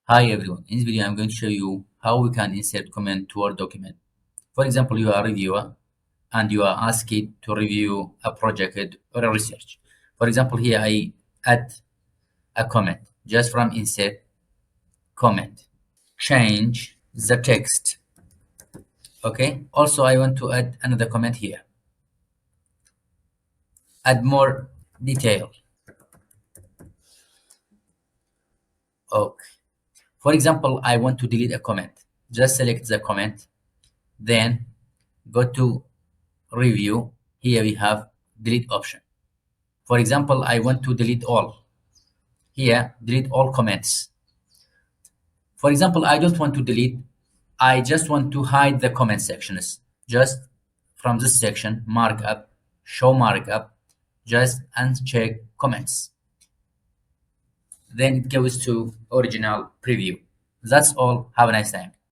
Hi everyone, in this video I'm going to show you how we can insert comment to our document. For example, you are a reviewer and you are asked to review a project or a research. For example, here I add a comment just from insert comment. Change the text. Okay. Also, I want to add another comment here. Add more detail. Okay. For example, I want to delete a comment. Just select the comment, then go to review. Here we have delete option. For example, I want to delete all. Here, delete all comments. For example, I don't want to delete. I just want to hide the comment sections. Just from this section, markup, show markup, just uncheck comments. Then it goes to original preview. That's all. Have a nice time.